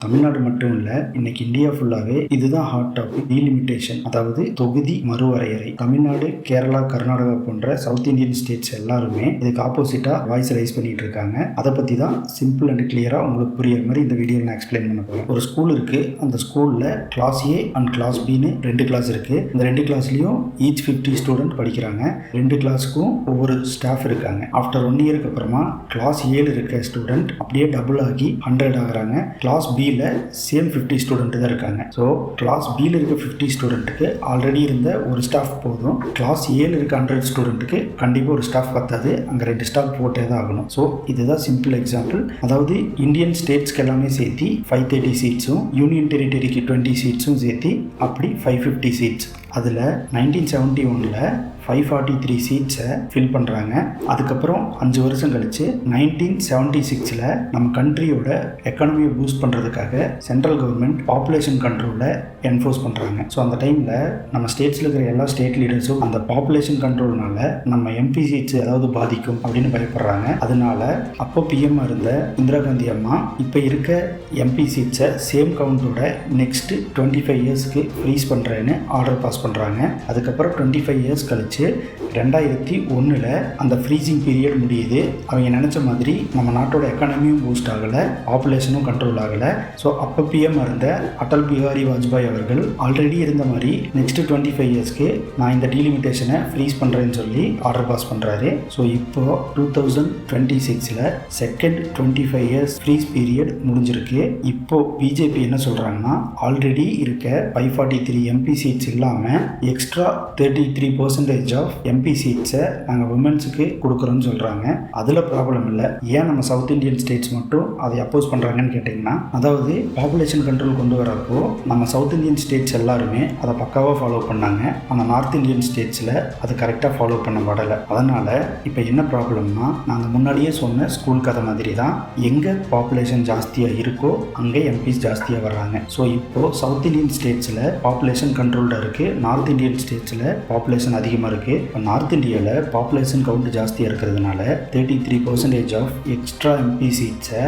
தமிழ்நாடு மட்டும் இல்லை, இன்னைக்கு இந்தியா ஃபுல்லாகவே இதுதான் ஹாட் டாபிக். டீலிமிட்டேஷன், அதாவது தொகுதி மறுவரையறை. தமிழ்நாடு, கேரளா, கர்நாடகா போன்ற சவுத் இந்தியன் ஸ்டேட்ஸ் எல்லாருமே இதுக்கு ஆப்போசிட்டாக வாய்ஸ் ரைஸ் பண்ணிட்டு இருக்காங்க. அதை பற்றி தான் சிம்பிள் அண்ட் கிளியராக உங்களுக்கு புரியுற மாதிரி இந்த வீடியோவில் நான் எக்ஸ்பிளைன் பண்ண போகிறேன். ஒரு ஸ்கூல் இருக்குது. அந்த ஸ்கூலில் கிளாஸ் ஏ அண்ட் கிளாஸ் பின்னு 2 கிளாஸ் இருக்குது. இந்த 2 கிளாஸ்லையும் ஈச் 50 ஸ்டூடெண்ட் படிக்கிறாங்க. 2 கிளாஸுக்கும் ஒவ்வொரு ஸ்டாஃப் இருக்காங்க. ஆஃப்டர் 1 இயருக்கு அப்புறமா கிளாஸ் ஏல இருக்க ஸ்டூடெண்ட் அப்படியே டபுள் ஆகி 100 ஆகுறாங்க. கிளாஸ் பி சேம் 50 ஸ்டூடெண்ட் தான் இருக்காங்க. ஸோ கிளாஸ் பியில் இருக்க 50 ஸ்டூடெண்ட்டுக்கு ஆல்ரெடி இருந்த ஒரு ஸ்டாஃப் போதும். கிளாஸ் ஏல இருக்க 100 ஸ்டூடெண்ட்டுக்கு கண்டிப்பாக ஒரு ஸ்டாஃப் பத்தாது. அங்கே 2 ஸ்டாஃப் போட்டே தான் ஆகணும். ஸோ இதுதான் சிம்பிள் எக்ஸாம்பிள். அதாவது இந்தியன் ஸ்டேட்ஸ்க்கு எல்லாமே சேர்த்து 530 சீட்ஸும் யூனியன் டெரிட்டரிக்கு 20 சீட்ஸும் சேர்த்து அப்படி 550 சீட்ஸ். அதில் 1971 543 சீட்ஸை ஃபில் பண்ணுறாங்க. அதுக்கப்புறம் 5 வருஷம் கழித்து 1976 நம்ம கண்ட்ரியோட எக்கானமியை பூஸ்ட் பண்ணுறதுக்காக சென்ட்ரல் கவர்மெண்ட் பாப்புலேஷன் கண்ட்ரோலை என்ஃபோர்ஸ் பண்ணுறாங்க. ஸோ அந்த டைமில் நம்ம ஸ்டேட்ஸில் இருக்கிற எல்லா ஸ்டேட் லீடர்ஸும் அந்த பாப்புலேஷன் கண்ட்ரோல்னால நம்ம எம்பி சீட்ஸ் ஏதாவது பாதிக்கும் அப்படின்னு பயப்படுறாங்க. அதனால அப்போ பிஎம்மாக இருந்த இந்திரா காந்தி அம்மா இப்போ இருக்க எம்பி சீட்ஸை சேம் கவுண்டோட நெக்ஸ்ட் 25 இயர்ஸ்க்கு ஃப்ரீஸ் பண்ணுறேன்னு ஆர்டர் பாஸ் பண்ணுறாங்க. அதுக்கப்புறம் 25 இயர்ஸ் கழிச்சு 2001 அந்த ஃப்ரீசிங் பீரியட் முடியுது. அவங்க நினச்ச மாதிரி நம்ம நாட்டோட எக்கானமியும் பூஸ்ட் ஆகலை, பாப்புலேஷனும் கண்ட்ரோல் ஆகலை. ஸோ அப்போ பிஎம் இருந்த அடல் பிஹாரி வாஜ்பாய் அவர்கள் ஆல்ரெடி இருந்த மாதிரி நெக்ஸ்ட் 25 இயர்ஸ்க்கு நான் இந்த டீலிமிட்டேஷனை ஃப்ரீஸ் பண்ணுறேன்னு சொல்லி ஆர்டர் பாஸ் பண்ணுறாரு. ஸோ இப்போ 2026 செகண்ட் 25 இயர்ஸ் ஃப்ரீஸ் பீரியட் முடிஞ்சிருக்கு. இப்போ பிஜேபி என்ன சொல்கிறாங்கன்னா, ஆல்ரெடி இருக்க 543 எம்பி சீட்ஸ் இல்லாமல் எக்ஸ்ட்ரா 33% ஆஃப் எம்பி சீட்ஸை நாங்கள் உமன்ஸுக்கு கொடுக்குறோன்னு சொல்கிறாங்க. அதில் ப்ராப்ளம் இல்லை. ஏன் நம்ம சவுத் இந்தியன் ஸ்டேட்ஸ் மட்டும் அதை அப்போஸ் பண்ணுறாங்கன்னு கேட்டிங்கன்னா, அதாவது பாப்புலேஷன் கண்ட்ரோல் கொண்டு வரப்போ நம்ம சவுத் இந்தியன் ஸ்டேட்ஸ் எல்லாருமே அதை பக்காவாக ஃபாலோ பண்ணாங்க. ஆனால் நார்த் இந்தியன் ஸ்டேட்ஸில் அது கரெக்டாக ஃபாலோ பண்ணப்படலை. அதனால் இப்போ என்ன ப்ராப்ளம்னா, நாங்கள் முன்னாடியே சொன்ன ஸ்கூல் கதை மாதிரி தான், எங்கே பாப்புலேஷன் ஜாஸ்தியாக இருக்கோ அங்கே எம்பிஸ் ஜாஸ்தியாக வர்றாங்க. ஸோ இப்போது சவுத் இந்தியன் ஸ்டேட்ஸில் பாப்புலேஷன் கண்ட்ரோல்டாக இருக்குது, நார்த் இந்தியன் ஸ்டேட்ஸில் பாப்புலேஷன் அதிகமாக இருக்குது. இப்போ நார்த் இந்தியாவில் பாப்புலேஷன் கவுண்ட் ஜாஸ்தியாக இருக்கிறதுனால 33% ஆஃப் எக்ஸ்ட்ரா எம்பி சீட்ஸை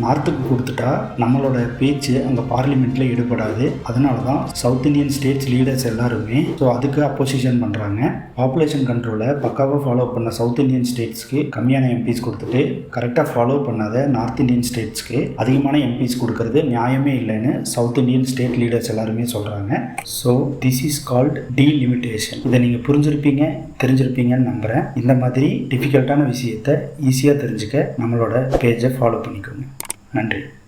நார்த்துக்கு கொடுத்துட்டா நம்மளோட பேச்சு அங்கே பார்லிமெண்ட்டில் ஈடுபடாது. அதனால தான் சவுத் இந்தியன் ஸ்டேட்ஸ் லீடர்ஸ் எல்லாருமே ஸோ அதுக்கு அப்போசிஷன் பண்ணுறாங்க. பாப்புலேஷன் கண்ட்ரோலை பக்காவாக ஃபாலோ பண்ண சவுத் இந்தியன் ஸ்டேட்ஸ்க்கு கம்மியான எம்பிஸ் கொடுத்துட்டு கரெக்டாக ஃபாலோ பண்ணாத நார்த் இந்தியன் ஸ்டேட்ஸ்க்கு அதிகமான எம்பிஸ் கொடுக்கறது நியாயமே இல்லைன்னு சவுத் இந்தியன் ஸ்டேட் லீடர்ஸ் எல்லாருமே சொல்கிறாங்க. So this is called delimitation. இதை நீங்கள் புரிஞ்சிருப்பீங்க, தெரிஞ்சிருப்பீங்கன்னு நம்புகிறேன். இந்த மாதிரி டிஃபிகல்ட்டான விஷயத்தை ஈஸியாக தெரிஞ்சுக்க நம்மளோட பேஜை ஃபாலோ பண்ணிக்கோங்க. நன்றி.